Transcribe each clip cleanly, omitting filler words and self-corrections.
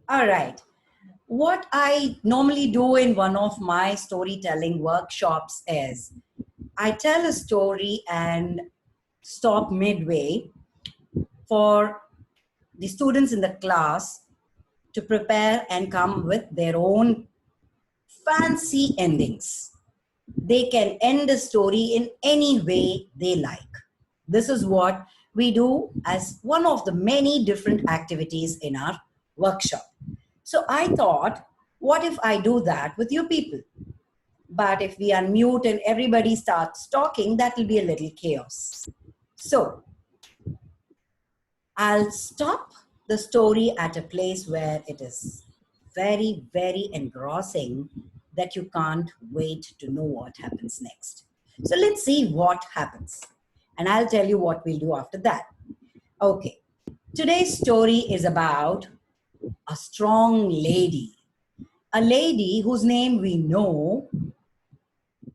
All right. What I normally do in one of my storytelling workshops is I tell a story and stop midway for the students in the class to prepare and come with their own fancy endings. They can end the story in any way they like. This is what we do as one of the many different activities in our workshop. So I thought, what if I do that with you people? But if we unmute and everybody starts talking, that will be a little chaos. So I'll stop the story at a place where it is very, very engrossing that you can't wait to know what happens next. So let's see what happens. And I'll tell you what we'll do after that. Okay. Today's story is about a strong lady. A lady whose name we know,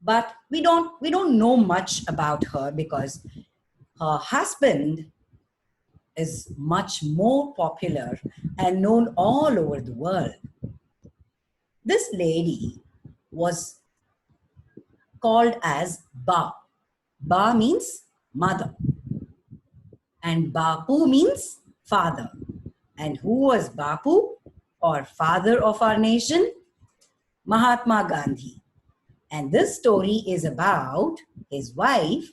but we don't know much about her because her husband is much more popular and known all over the world. This lady was called as Ba. Ba means mother and Bapu means father. And who was Bapu or father of our nation? Mahatma Gandhi. And this story is about his wife,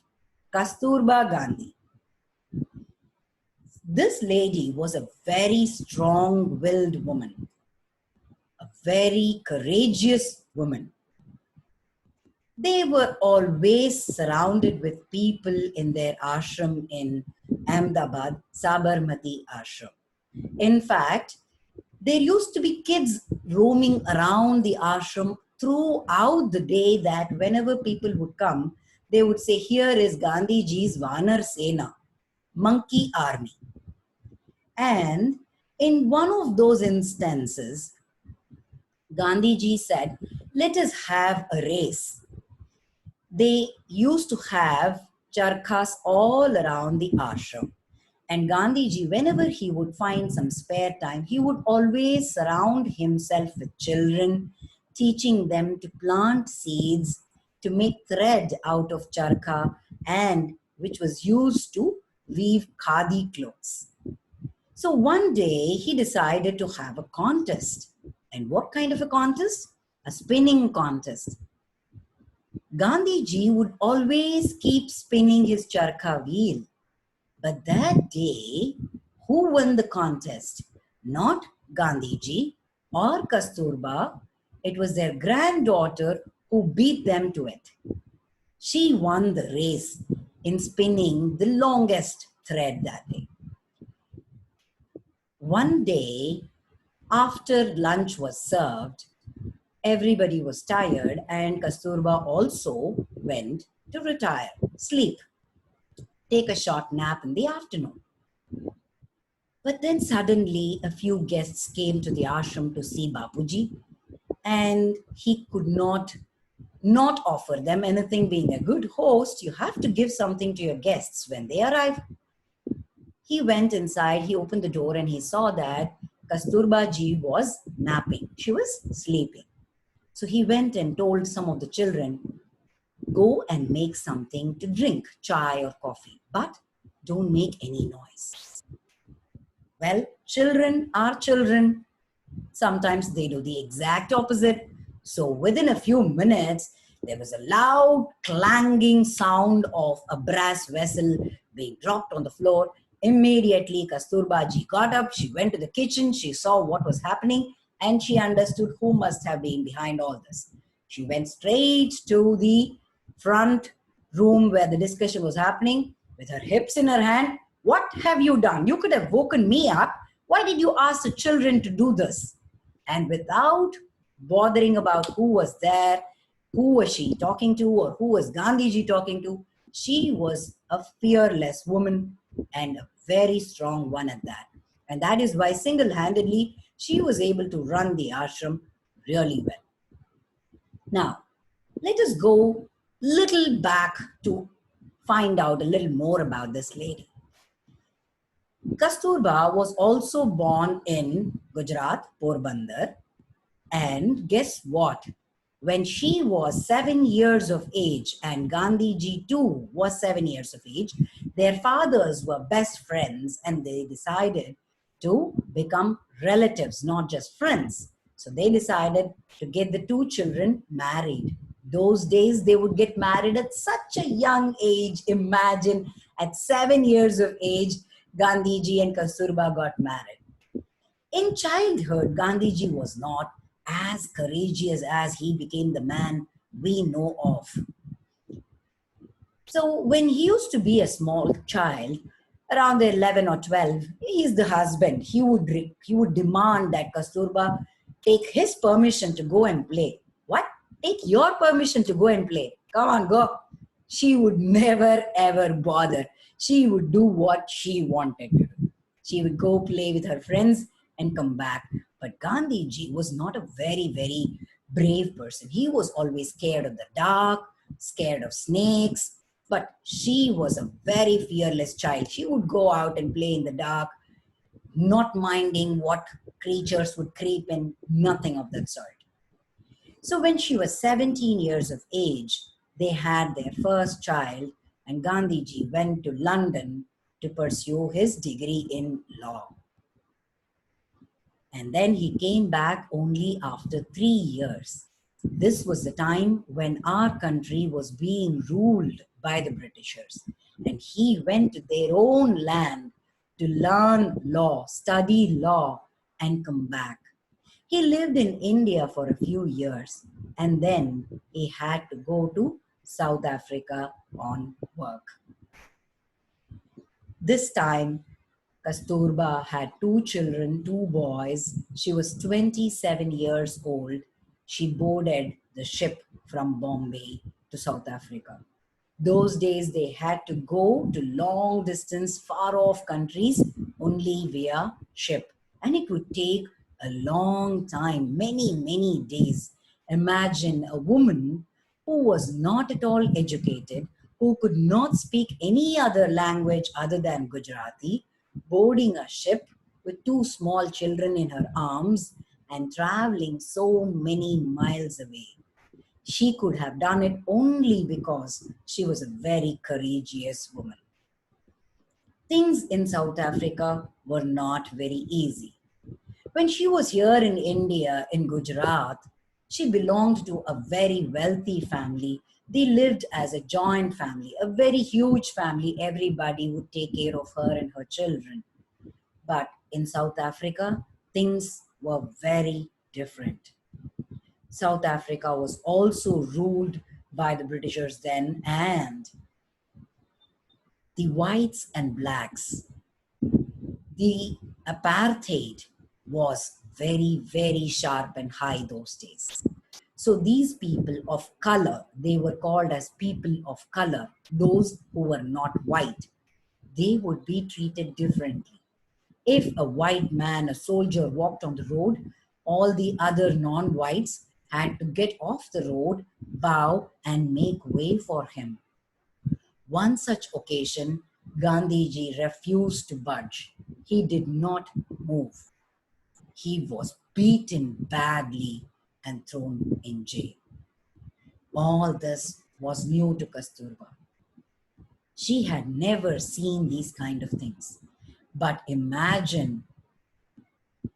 Kasturba Gandhi. This lady was a very strong-willed woman, a very courageous woman. They were always surrounded with people in their ashram in Ahmedabad, Sabarmati ashram. In fact, there used to be kids roaming around the ashram throughout the day that whenever people would come, they would say, here is Gandhiji's Vanar Sena, monkey army. And in one of those instances, Gandhiji said, let us have a race. They used to have charkhas all around the ashram. And Gandhiji, whenever he would find some spare time, he would always surround himself with children, teaching them to plant seeds, to make thread out of charkha, and which was used to weave khadi clothes. So one day he decided to have a contest. And what kind of a contest? A spinning contest. Gandhiji would always keep spinning his charkha wheel. But that day, who won the contest? Not Gandhiji or Kasturba. It was their granddaughter who beat them to it. She won the race in spinning the longest thread that day. One day, after lunch was served, everybody was tired and Kasturba also went to retire, sleep, take a short nap in the afternoon. But then suddenly a few guests came to the ashram to see Bapuji, and he could not offer them anything. Being a good host, you have to give something to your guests when they arrive. He went inside, he opened the door and he saw that Kasturba ji was napping. She was sleeping. So he went and told some of the children, go and make something to drink, chai or coffee, but don't make any noise. Well, children are children. Sometimes they do the exact opposite. So within a few minutes, there was a loud clanging sound of a brass vessel being dropped on the floor. Immediately, Kasturba ji got up. She went to the kitchen. She saw what was happening and she understood who must have been behind all this. She went straight to the front room where the discussion was happening with her hips in her hand. What have you done? You could have woken me up. Why did you ask the children to do this? And without bothering about who was there, who was she talking to, or who was Gandhiji talking to, she was a fearless woman and a very strong one at that. And that is why single-handedly she was able to run the ashram really well. Now, let us go little back to find out a little more about this lady. Kasturba was also born in Gujarat, Porbandar, and guess what? When she was 7 years of age and Gandhiji too was 7 years of age, their fathers were best friends and they decided to become relatives, not just friends. So they decided to get the two children married. Those days they would get married at such a young age. Imagine at 7 years of age, Gandhiji and Kasturba got married. In childhood, Gandhiji was not as courageous as he became the man we know of. So when he used to be a small child, around 11 or 12, he is the husband. He would demand that Kasturba take his permission to go and play. What? Take your permission to go and play. Come on, go. She would never ever bother. She would do what she wanted to do. She would go play with her friends and come back. But Gandhiji was not a very, very brave person. He was always scared of the dark, scared of snakes, but she was a very fearless child. She would go out and play in the dark, not minding what creatures would creep in, nothing of that sort. So when she was 17 years of age, they had their first child, and Gandhiji went to London to pursue his degree in law. And then he came back only after 3 years. This was the time when our country was being ruled by the Britishers. And he went to their own land to learn law, study law, and come back. He lived in India for a few years and then he had to go to South Africa on work. This time, Kasturba had two children, two boys. She was 27 years old. She boarded the ship from Bombay to South Africa. Those days they had to go to long distance, far off countries only via ship. And it would take a long time, many, many days. Imagine a woman who was not at all educated, who could not speak any other language other than Gujarati, boarding a ship with two small children in her arms and traveling so many miles away. She could have done it only because she was a very courageous woman. Things in South Africa were not very easy. When she was here in India, in Gujarat, she belonged to a very wealthy family. They lived as a joint family, a very huge family. Everybody would take care of her and her children. But in South Africa, things were very different. South Africa was also ruled by the Britishers then, and the whites and blacks, the apartheid was very, very sharp and high those days. So these people of color, they were called as people of color, those who were not white, they would be treated differently. If a white man, a soldier walked on the road, all the other non-whites had to get off the road, bow and make way for him. One such occasion, Gandhiji refused to budge. He did not move. He was beaten badly and thrown in jail. All this was new to Kasturba. She had never seen these kind of things. But imagine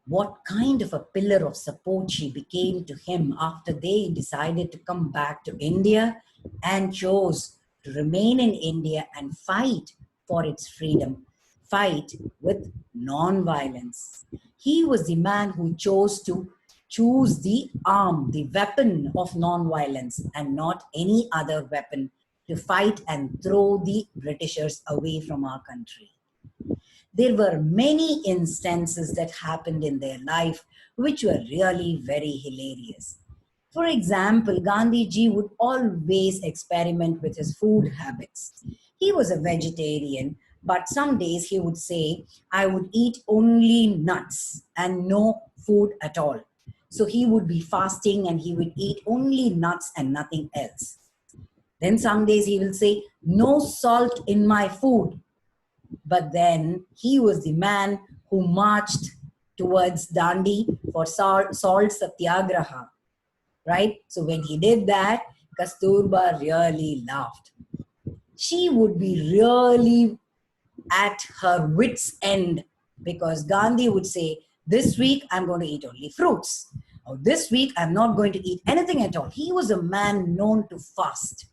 what kind of a pillar of support she became to him after they decided to come back to India and chose to remain in India and fight for its freedom, fight with non-violence. He was the man who chose to choose the arm, the weapon of non-violence and not any other weapon to fight and throw the Britishers away from our country. There were many instances that happened in their life which were really very hilarious. For example, Gandhiji would always experiment with his food habits. He was a vegetarian, but some days he would say, I would eat only nuts and no food at all. So he would be fasting and he would eat only nuts and nothing else. Then some days he will say, no salt in my food. But then he was the man who marched towards Dandi for salt satyagraha, right? So when he did that, Kasturba really laughed. She would be really at her wits' end because Gandhi would say, this week I'm going to eat only fruits. Or this week I'm not going to eat anything at all. He was a man known to fast.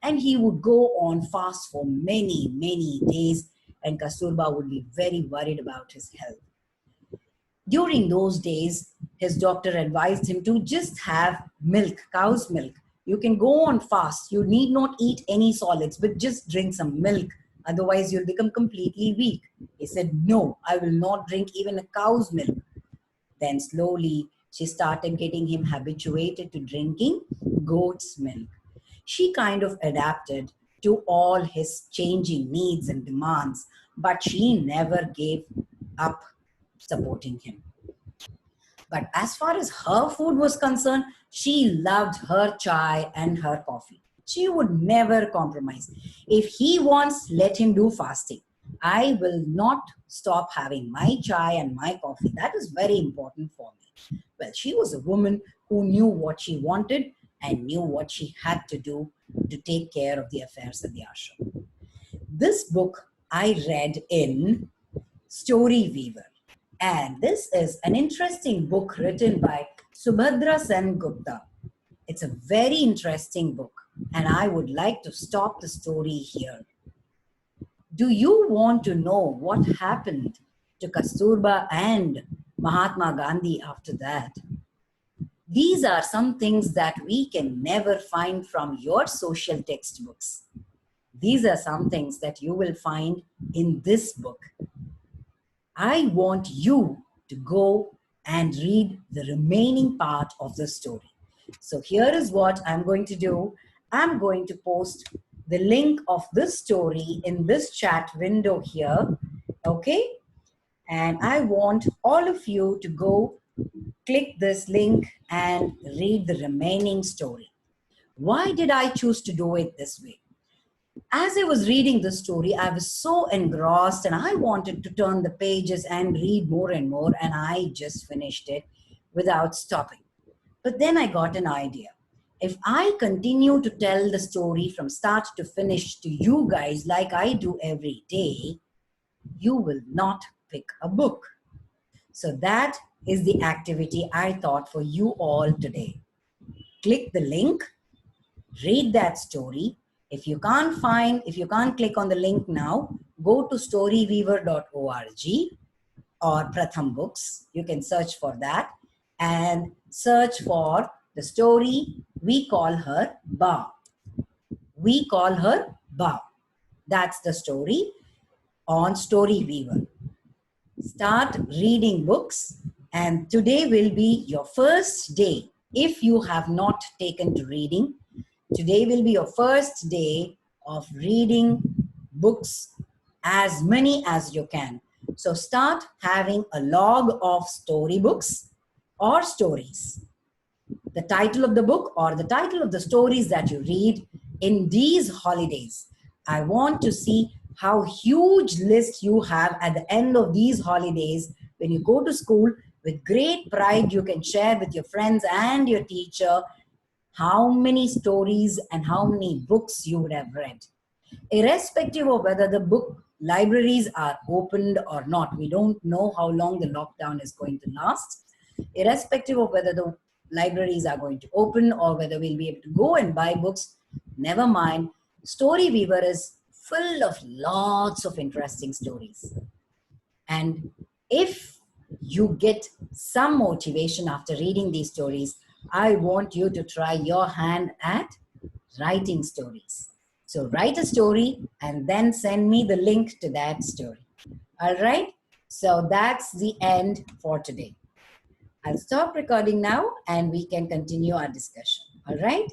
And he would go on fast for many, many days. And Kasturba would be very worried about his health. During those days, his doctor advised him to just have milk, cow's milk. You can go on fast. You need not eat any solids, but just drink some milk. Otherwise, you'll become completely weak. He said, no, I will not drink even a cow's milk. Then slowly, she started getting him habituated to drinking goat's milk. She kind of adapted to all his changing needs and demands, but she never gave up supporting him. But as far as her food was concerned, she loved her chai and her coffee. She would never compromise. If he wants, let him do fasting. I will not stop having my chai and my coffee. That is very important for me. Well, she was a woman who knew what she wanted and knew what she had to do to take care of the affairs of the ashram. This book I read in Story Weaver. And this is an interesting book written by Subhadra Sen Gupta. It's a very interesting book, and I would like to stop the story here. Do you want to know what happened to Kasturba and Mahatma Gandhi after that? These are some things that we can never find from your social textbooks. These are some things that you will find in this book. I want you to go and read the remaining part of the story. So here is what I'm going to do. I'm going to post the link of this story in this chat window here, okay? And I want all of you to go click this link and read the remaining story. Why did I choose to do it this way? As I was reading the story, I was so engrossed and I wanted to turn the pages and read more and more, and I just finished it without stopping. But then I got an idea. If I continue to tell the story from start to finish to you guys like I do every day, you will not pick a book. So that is the activity I thought for you all today. Click the link, read that story. If you can't click on the link now, go to storyweaver.org or Pratham Books. You can search for that and search for the story We Call Her Ba. We Call Her Ba. That's the story on Storyweaver. Start reading books, and today will be your first day. If you have not taken to reading, today will be your first day of reading books, as many as you can. So start having a log of storybooks or stories. The title of the book or the title of the stories that you read in these holidays. I want to see how huge list you have at the end of these holidays. When you go to school, with great pride, you can share with your friends and your teacher how many stories and how many books you would have read. Irrespective of whether the book libraries are opened or not, we don't know how long the lockdown is going to last. Irrespective of whether the libraries are going to open or whether we'll be able to go and buy books, never mind. Storyweaver is full of lots of interesting stories. And if you get some motivation after reading these stories, I want you to try your hand at writing stories. So write a story and then send me the link to that story. All right? So that's the end for today. I'll stop recording now and we can continue our discussion. All right?